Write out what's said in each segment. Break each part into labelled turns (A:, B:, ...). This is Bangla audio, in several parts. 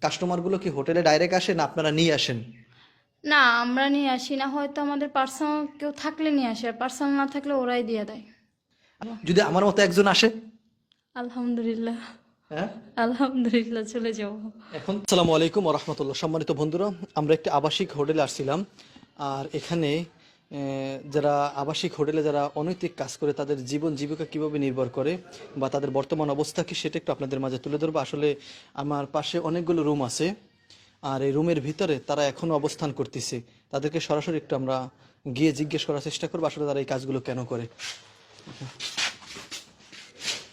A: কাস্টমারগুলো কি হোটেলে ডাইরেক্ট আসে না আপনারা নিয়ে আসেন?
B: না, আমরা নিয়ে আসি না, হয়তো আমাদের পার্সোনাল কেউ থাকলে নিয়ে আসে, আর পার্সোনাল না থাকলে ওরাই দিয়ে দেয়।
A: যদি আমার মতো একজন আসে?
B: আলহামদুলিল্লাহ।
A: হ্যাঁ।
B: আলহামদুলিল্লাহ, চলে যাব।
A: এখন আসসালামু আলাইকুম ওয়া রাহমাতুল্লাহ। সম্মানিত বন্ধুরা, আমরা একটি আবাসিক হোটেলে আসছিলাম। আর এখানে যারা আবাসিক হোটেলে যারা অনৈতিক কাজ করে তাদের জীবন জীবিকা কিভাবে নির্ভর করে বা তাদের বর্তমান অবস্থা কি সেটা একটু আপনাদের মাঝে তুলে ধরবো। আসলে আমার পাশে অনেকগুলো রুম আছে, আর এই রুমের ভিতরে তারা এখনও অবস্থান করতেছে। তাদেরকে সরাসরি একটু আমরা গিয়ে জিজ্ঞেস করার চেষ্টা করবো আসলে তারা এই কাজগুলো কেন করে।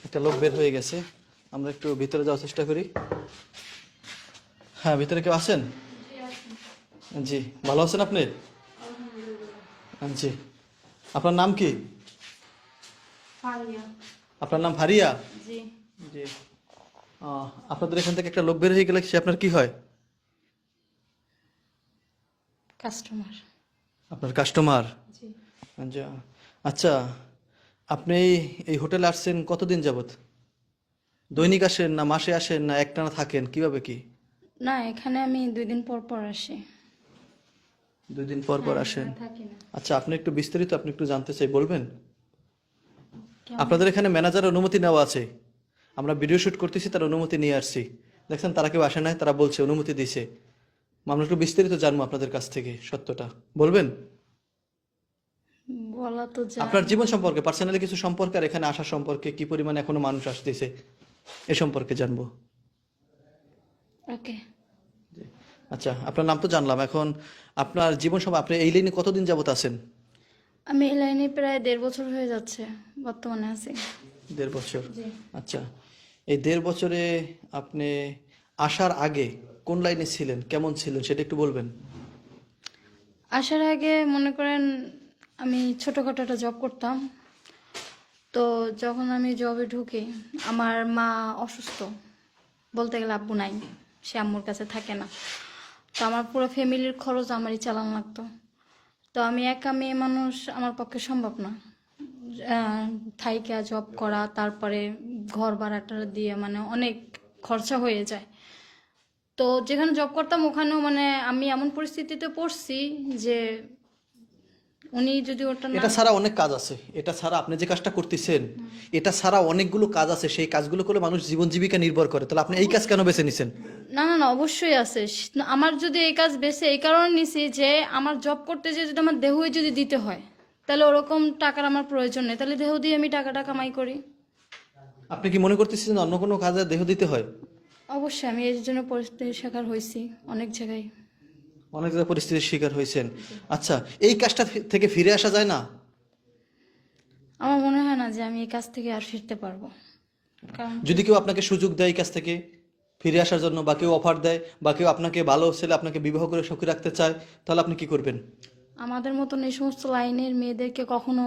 A: একটা লোক বের হয়ে গেছে, আমরা একটু ভিতরে যাওয়ার চেষ্টা করি। হ্যাঁ, ভিতরে কেউ আছেন? জি, ভালো আছেন আপনি? জি। আপনার নাম কি? আপনার নাম ফারিয়া?
B: জি।
A: জি। আপনাদের এখান থেকে একটা লোক বের হয়ে গেলে সে আপনার কি হয়?
B: কাস্টমার।
A: আপনার কাস্টমার?
B: জি।
A: আচ্ছা। আচ্ছা, আপনি এই হোটেলে আসছেন কতদিন যাবত? দৈনিক আসেন না মাসে আসেন না একটানা থাকেন, কিভাবে কি?
B: না, এখানে আমি 2 দিন পর পর আসি।
A: 2 দিন পর পর
B: হ্যাঁ,
A: আসেন?
B: এখানে থাকি না।
A: আচ্ছা, আপনি একটু বিস্তারিত আপনি একটু জানতে চাই, বলবেন?
B: কেমন?
A: আপনাদের এখানে ম্যানেজারের অনুমতি নেওয়া আছে? আমরা ভিডিও শুট করতেছি, তার অনুমতি নিয়ে আসছি। দেখছেন তারা কেউ আসে নাই, তারা বলছে অনুমতি দিছে। আমরা একটু বিস্তারিত জানবো আপনাদের কাছ থেকে, সত্যটা বলবেন?
B: বলা তো
A: আপনার
B: যায়।
A: জীবন সম্পর্কে, পার্সোনালি কিছু সম্পর্কে, আর এখানে আসা সম্পর্কে, কি পরিমাণে এখনো মানুষ আসতেছে এ সম্পর্কে জানবো।
B: ওকে।
A: আচ্ছা, আপনার নাম তো জানলাম, এখন আপনার জীবন সম্পর্কে, আপনি এই লাইনে কতদিন যাবত আছেন?
B: আমি এই লাইনে প্রায় 1.5 বছর হয়ে যাচ্ছে, বর্তমানে আছি।
A: 1.5 বছর?
B: জি।
A: আচ্ছা, এই 1.5 বছরে আপনি আসার আগে কোন লাইনে ছিলেন, কেমন ছিলেন সেটা একটু বলবেন?
B: আসার আগে মনে করেন আমি ছোটোখাটো একটা জব করতাম। তো যখন আমি জবে ঢুকি, আমার মা অসুস্থ, বলতে গেলে আব্বু নাই, সে আম্মুর কাছে থাকে না। তো আমার পুরো ফ্যামিলির খরচ আমারই চালান লাগতো। তো আমি একা মেয়ে মানুষ, আমার পক্ষে সম্ভব না থাইকা জব করা, তারপরে ঘর ভাড়াটা দিয়ে মানে অনেক খরচা হয়ে যায়। তো যেখানে জব করতাম ওখানেও মানে আমি এমন পরিস্থিতিতে পড়ছি যে উনি যদি ওটা না।
A: এটা ছাড়া অনেক কাজ আছে, এটা ছাড়া আপনি যে কাজটা করতেছেন, এটা ছাড়া অনেকগুলো কাজ আছে, সেই কাজগুলো করলে মানুষ জীবন জীবিকা নির্ভর করে। তাহলে আপনি এই কাজ কেন বেছে নিছেন?
B: না না না, অবশ্যই আছে। আমার যদি এই কাজ বেছে এই কারণে নিছি যে আমার জব করতে যে যদি আমার দেহই যদি দিতে হয়, তাহলে ওরকম টাকার আমার প্রয়োজন নেই, তাহলে দেহ দিয়ে আমি টাকাটা কামাই করি।
A: আপনি কি মনে করতেছেন অন্য কোনো কাজে দেহ দিতে হয়?
B: অবশ্যই আমি এর জন্য পরিস্থিতির শিকার হয়েছি অনেক জায়গায়।
A: অনেক জায়গায় পরিস্থিতির শিকার হয়েছেন। আচ্ছা, এই কাজটা থেকে ফিরে আসা যায় না?
B: আমার মনে হয় না যে আমি এই কাজ থেকে আর ফিরতে পারবো। কারণ
A: যদি কেউ আপনাকে সুযোগ দেয় এই কাজ থেকে ফিরে আসার জন্য, বা কেউ অফার দেয়, বা কেউ আপনাকে ভালো ছেলে আপনাকে বিবাহ করে সুখী রাখতে চায়, তাহলে আপনি কি করবেন?
B: আমাদের মতন এই সমস্ত লাইনের মেয়েদেরকে কখনো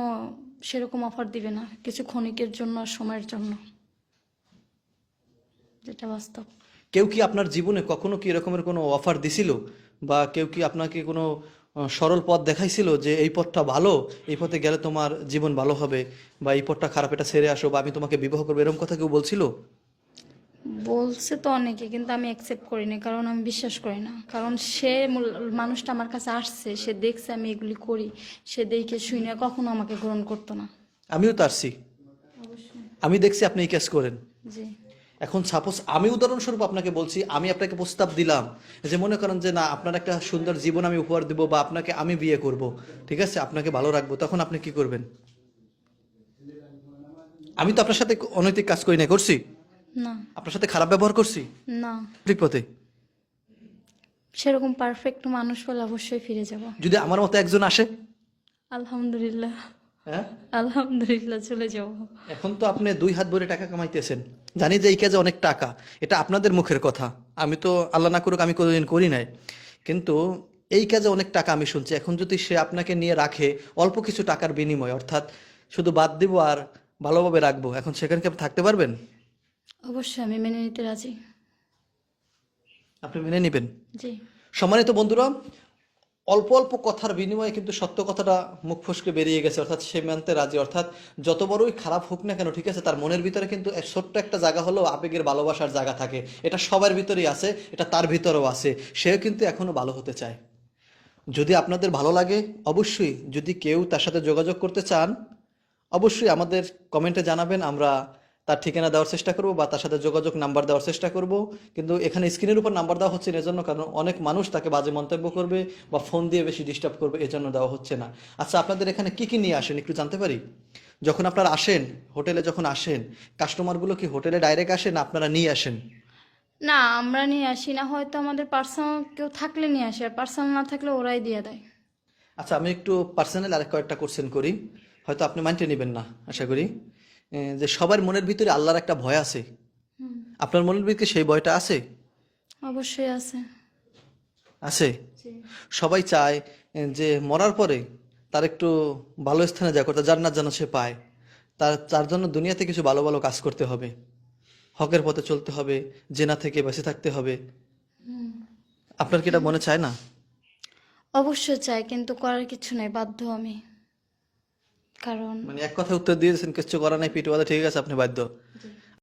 B: সেরকম অফার দিবে না, কিছু ক্ষণিকের জন্য আর সময়ের জন্য, যেটা বাস্তব।
A: কেউ কি আপনার জীবনে কখনো কি এরকমের কোনো অফার দিছিল, বা কেউ কি আপনাকে কোনো সরল পথ দেখাইছিল যে এই পথটা ভালো, এই পথে গেলে তোমার জীবন ভালো হবে, বা এই পথটা খারাপ, এটা ছেড়ে আসো, বা আমি তোমাকে বিবাহ করবো, এরকম কথা কেউ বলছিল?
B: বলছে তো অনেকে, কিন্তু আমি অ্যাকসেপ্ট করি না, কারণ আমি বিশ্বাস করি না। কারণ মানুষটা আমার কাছে আসছে, সে দেখছে আমি এগুলি করি, সে দেখে শুনে কখনো আমাকে গ্রহণ করতো না।
A: আমিও তো আসছি,
B: অবশ্যই।
A: আমি দেখছি আপনি এই কাজ করেন।
B: জি।
A: এখন সাপোজ আমি উদাহরণস্বরূপ আপনাকে বলছি, আমি আপনাকে প্রস্তাব দিলাম যে মনে করেন যে না, আপনার একটা সুন্দর জীবন আমি উপহার দেবো, বা আপনাকে আমি বিয়ে করব, ঠিক আছে, আপনাকে ভালো রাখবো, তখন আপনি কি করবেন? আমি তো আপনার সাথে অনৈতিক কাজ করি না, করছি?
B: না।
A: আপনার সাথে খারাপ ব্যবহার করছি?
B: না।
A: ঠিক পথে?
B: সেরকম পারফেক্ট মানুষ হলে অবশ্যই ফিরে যাব।
A: যদি আমার মতো একজন আসে?
B: আলহামদুলিল্লাহ।
A: হ্যাঁ।
B: আলহামদুলিল্লাহ, চলে যাব।
A: এখন তো আপনি 2 হাত ভরে টাকা কামাইতেছেন, জানি যে এই কাজে অনেক টাকা, এটা আপনাদের মুখের কথা। আমি তো আল্লাহ না করুক আমি কোনোদিন করি নাই, কিন্তু এই কাজে অনেক টাকা আমি শুনছি। এখন যদি সে আপনাকে নিয়ে রাখে অল্প কিছু টাকার বিনিময়, অর্থাৎ শুধু বাদ দিব আর ভালোভাবে রাখবো, এখন সেখানে কি আপনি থাকতে পারবেন?
B: অবশ্যই আমি মেনে নিতে রাজি।
A: আপনি মেনে নেবেন?
B: জি।
A: সম্মানিত বন্ধুরা, অল্প অল্প কথার বিনিময়ে কিন্তু সত্য কথাটা মুখ ফসকে বেরিয়ে গেছে, অর্থাৎ সে মানতে রাজি। অর্থাৎ যত বড়ই খারাপ হোক না কেন, ঠিক আছে, তার মনের ভিতরে কিন্তু ছোট্ট একটা জায়গা হলেও আবেগের ভালোবাসার জায়গা থাকে। এটা সবার ভিতরেই আছে, এটা তার ভিতরেও আছে। সেও কিন্তু এখনো ভালো হতে চায়। যদি আপনাদের ভালো লাগে, অবশ্যই যদি কেউ তার সাথে যোগাযোগ করতে চান, অবশ্যই আমাদের কমেন্টে জানাবেন। আমরা তার ঠিকানা দেওয়ার চেষ্টা করব বা তার সাথে যোগাযোগ নাম্বার দেওয়ার চেষ্টা করব। কিন্তু এখানে স্ক্রিনের উপর নাম্বার দেওয়া হচ্ছে না এজন্য, কারণ অনেক মানুষ তাকে বাজে মন্তব্য করবে বা ফোন দিয়ে বেশি ডিস্টার্ব করবে, এজন্য দেওয়া হচ্ছে না। আচ্ছা, আপনাদের এখানে কি কি নিয়ে আসেন একটু জানতে পারি? যখন আপনারা আসেন, হোটেলে যখন আসেন, কাস্টমারগুলো কি হোটেলে ডাইরেক্ট আসেন না আপনারা নিয়ে আসেন?
B: না, আমরা নিয়ে আসি না, হয়তো আমাদের পার্সোনাল কেউ থাকলে নিয়ে আসি, আর পার্সোনাল না থাকলে ওরাই দিয়ে দেয়।
A: আচ্ছা, আমি একটু পার্সোনাল আরেক কয়েকটা কোশ্চেন করি, হয়তো আপনি মাইন্ডে নেবেন না আশা করি। যে সবার মনের ভিতরে আল্লাহর একটা ভয় আছে,
B: হুম,
A: আপনার মনের ভিতরে সেই ভয়টা আছে?
B: অবশ্যই আছে।
A: আছে।
B: জি।
A: সবাই চায় যে মরার পরে তার একটু ভালো স্থানে যা করতে, জান্নাত যেন সে পায়। তার জন্য দুনিয়াতে কিছু ভালো ভালো কাজ করতে হবে, হকের পথে চলতে হবে, জেনা থেকে বেঁচে থাকতে হবে।
B: হুম,
A: আপনার কি এটা মনে চায় না?
B: অবশ্যই চাই, কিন্তু করার কিছু নাই, বাধ্য আমি। কারণ
A: মানে এক কথায় উত্তর দিয়েছেন, কিছু করার নাই, পিটু কথা, ঠিক আছে, আপনি বাধ্য।
B: জি।